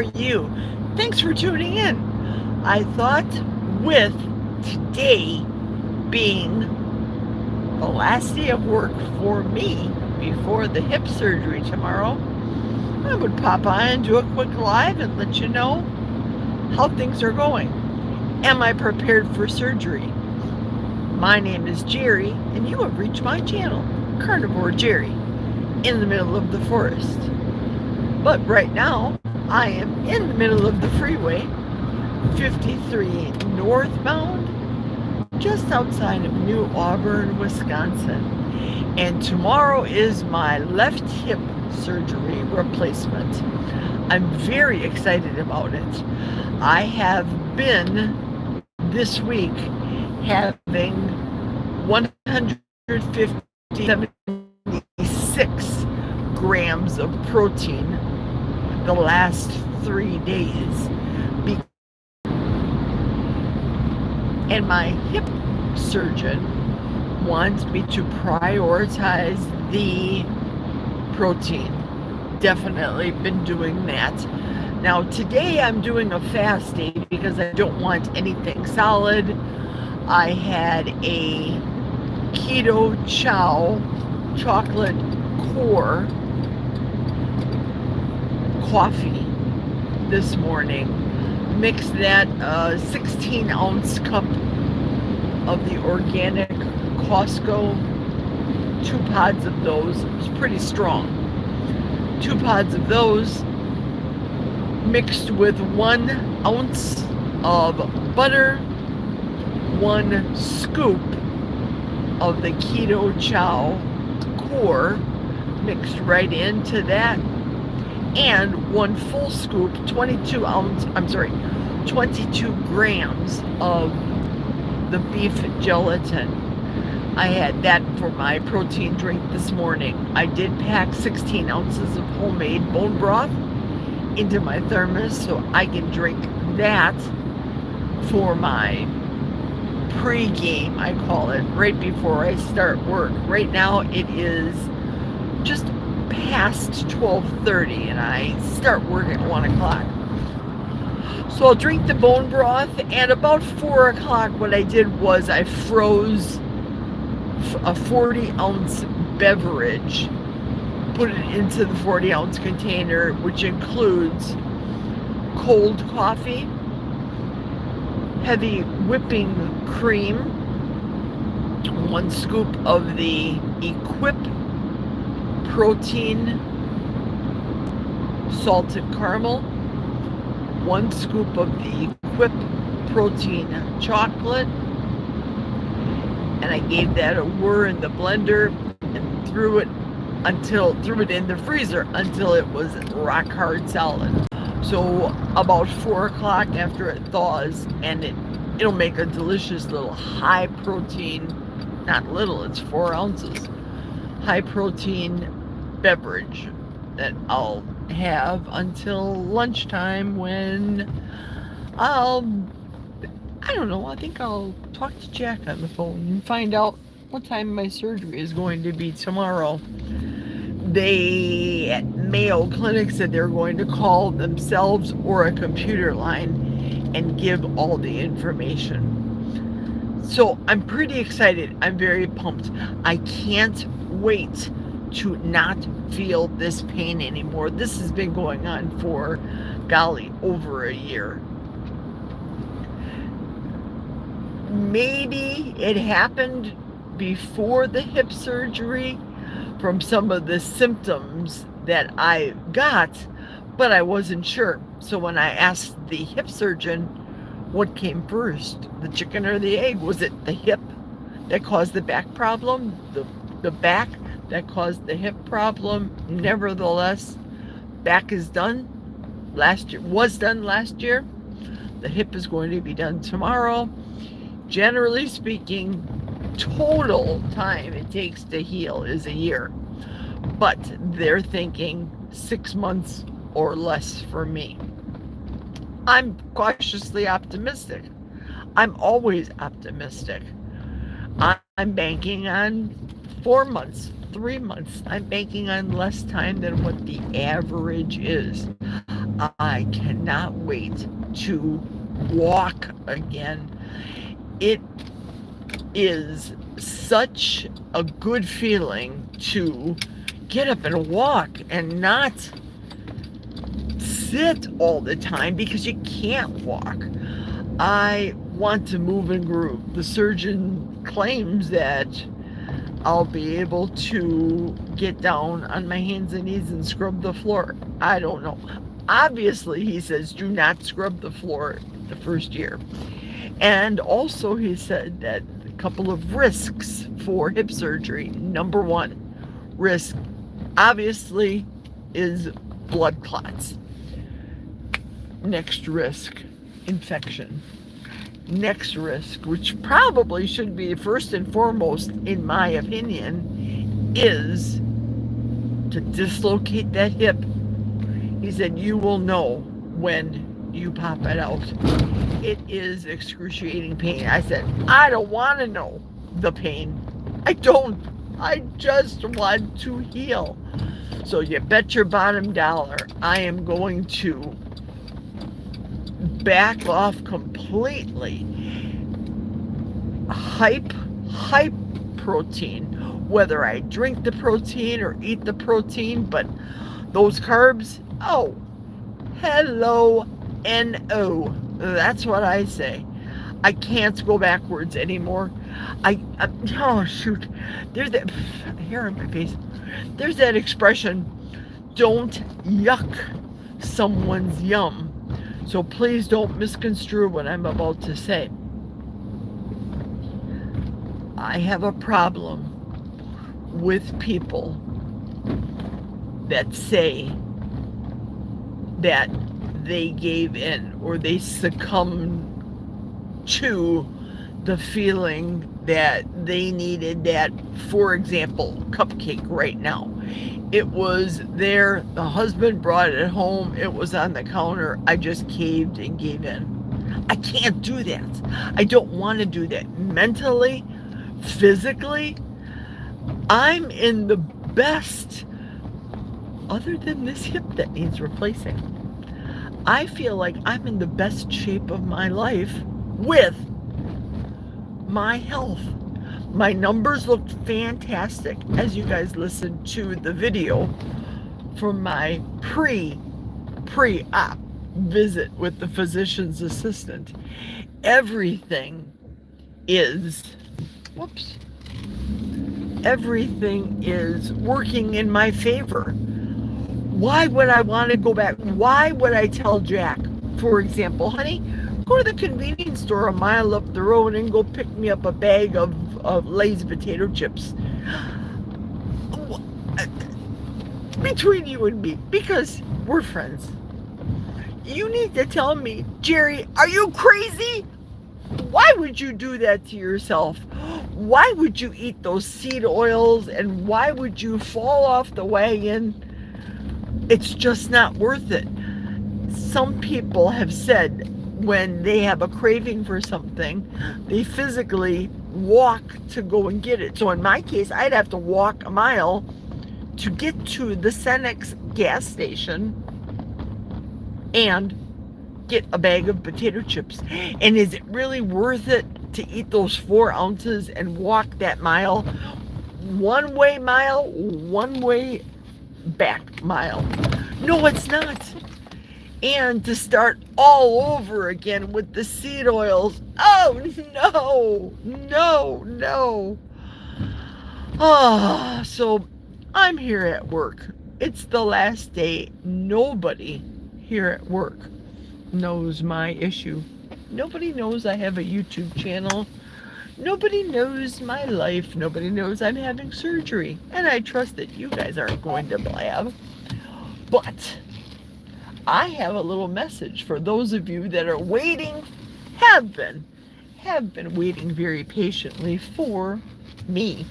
you? Thanks for tuning in. I thought with today being the last day of work for me before the hip surgery tomorrow, I would pop on and do a quick live and let you know how things are going. Am I prepared for surgery? My name is Geri, and you have reached my channel, Carnivore Geri, in the middle of the forest. But right now, I am in the middle of the freeway, 53 northbound, just outside of New Auburn, Wisconsin. And tomorrow is my left hip surgery replacement. I'm very excited about it. I have been this week having 156 grams of protein the last 3 days. And my hip surgeon wants me to prioritize the protein. Definitely been doing that. Now today I'm doing a fast day because I don't want anything solid. I had a keto chow chocolate core coffee this morning. Mix that 16-ounce cup of the organic Costco, 2 pods of those. It's pretty strong. 2 pods of those mixed with 1 ounce of butter, 1 scoop of the keto chow core mixed right into that, and 1 full scoop, 22 grams of the beef gelatin. I had that for my protein drink this morning. I did pack 16 ounces of homemade bone broth into my thermos so I can drink that for my pre-game, I call it, right before I start work. Right now it is just past 12:30 and I start work at 1 o'clock. So I'll drink the bone broth, and about 4 o'clock what I did was I froze a 40-ounce beverage, put it into the 40-ounce container, which includes cold coffee, heavy whipping cream, 1 scoop of the Equip protein salted caramel, 1 scoop of the Equip protein chocolate, and I gave that a whir in the blender and threw it in the freezer until it was rock hard solid. So about 4 o'clock, after it thaws, and it'll make a delicious little high protein, not little, it's 4 ounces, high protein beverage that I'll have until lunchtime, when I don't know, I think I'll talk to Jack on the phone and find out what time my surgery is going to be tomorrow. They at Mayo Clinic said they're going to call themselves or a computer line and give all the information. So I'm pretty excited. I'm very pumped. I can't wait to not feel this pain anymore. This has been going on for, golly, over a year. Maybe it happened before the hip surgery from some of the symptoms that I got, but I wasn't sure. So when I asked the hip surgeon what came first, the chicken or the egg, was it the hip that caused the back problem, the back that caused the hip problem? Nevertheless, back is done. Was done last year. The hip is going to be done tomorrow. Generally speaking, total time it takes to heal is a year, but they're thinking 6 months or less for me. I'm cautiously optimistic. I'm always optimistic. I'm banking on 4 months, 3 months. I'm banking on less time than what the average is. I cannot wait to walk again. It is such a good feeling to get up and walk and not sit all the time because you can't walk. I want to move and groove. The surgeon claims that I'll be able to get down on my hands and knees and scrub the floor. I don't know. Obviously, he says do not scrub the floor the first year. And also he said that a couple of risks for hip surgery. Number one risk, obviously, is blood clots. Next risk, infection. Next risk, which probably should be first and foremost, in my opinion, is to dislocate that hip. He said you will know when you pop it out. It is excruciating pain. I said, I don't want to know the pain. I don't. I just want to heal. So you bet your bottom dollar I am going to back off completely. Hype protein, whether I drink the protein or eat the protein, but those carbs, oh, hello, N-O. That's what I say. I can't go backwards anymore. Oh shoot, there's that hair on my face. There's that expression, don't yuck someone's yum. So please don't misconstrue what I'm about to say. I have a problem with people that say that they gave in or they succumbed to the feeling that they needed that. For example, cupcake right now. It was there, the husband brought it home, it was on the counter, I just caved and gave in. I can't do that. I don't want to do that. Mentally, physically, I'm in the best, other than this hip that needs replacing. I feel like I'm in the best shape of my life with my health. My numbers looked fantastic as you guys listened to the video from my pre-op visit with the physician's assistant. Everything is, everything is working in my favor. Why would I want to go back? Why would I tell Jack, for example, honey, go to the convenience store a mile up the road and go pick me up a bag of Lay's potato chips? Between you and me, because we're friends. You need to tell me, Geri, are you crazy? Why would you do that to yourself? Why would you eat those seed oils, and why would you fall off the wagon? It's just not worth it. Some people have said when they have a craving for something, they physically walk to go and get it. So in my case, I'd have to walk a mile to get to the Cenex gas station and get a bag of potato chips. And is it really worth it to eat those 4 ounces and walk that mile? One way back mile. No, it's not. And to start all over again with the seed oils. Oh, no. So I'm here at work. It's the last day. Nobody here at work knows my issue. Nobody knows I have a YouTube channel. Nobody knows my life. Nobody knows I'm having surgery. And I trust that you guys aren't going to blab. But I have a little message for those of you that are waiting, have been waiting very patiently for me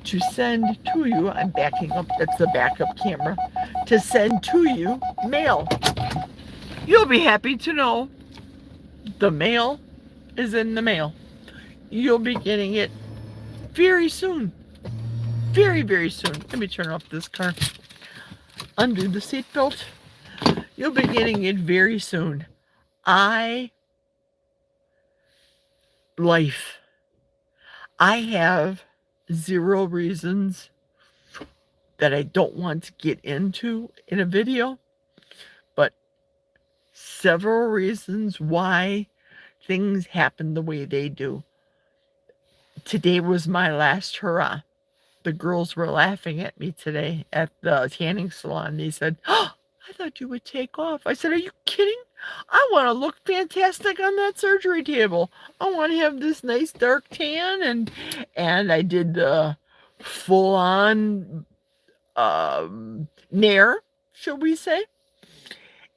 to send to you. I'm backing up, that's the backup camera, to send to you mail. You'll be happy to know the mail is in the mail. You'll be getting it very soon. Very, very soon. Let me turn off this car. Undo the seatbelt. You'll be getting it very soon. Life. I have 0 reasons that I don't want to get into in a video, but several reasons why things happen the way they do. Today was my last hurrah. The girls were laughing at me today at the tanning salon. They said, "Oh, I thought you would take off." I said, "Are you kidding? I want to look fantastic on that surgery table. I want to have this nice dark tan." And I did the full-on nair, shall we say.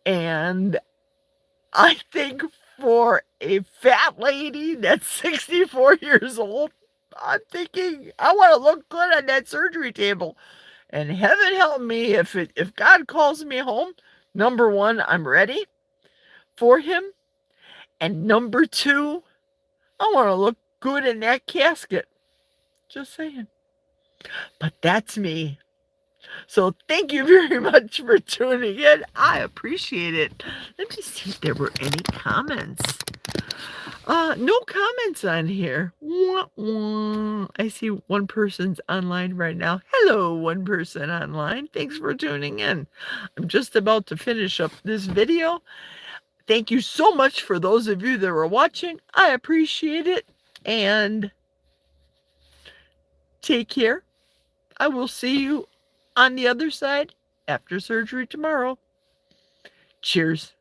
And I think for a fat lady that's 64 years old, I'm thinking I want to look good on that surgery table. And heaven help me if God calls me home. Number 1, I'm ready for him. And number 2, I want to look good in that casket. Just saying. But that's me. So thank you very much for tuning in. I appreciate it. Let me see if there were any comments. No comments on here. Wah, wah. I see one person's online right now. Hello, one person online. Thanks for tuning in. I'm just about to finish up this video. Thank you so much for those of you that are watching. I appreciate it. And take care. I will see you on the other side after surgery tomorrow. Cheers.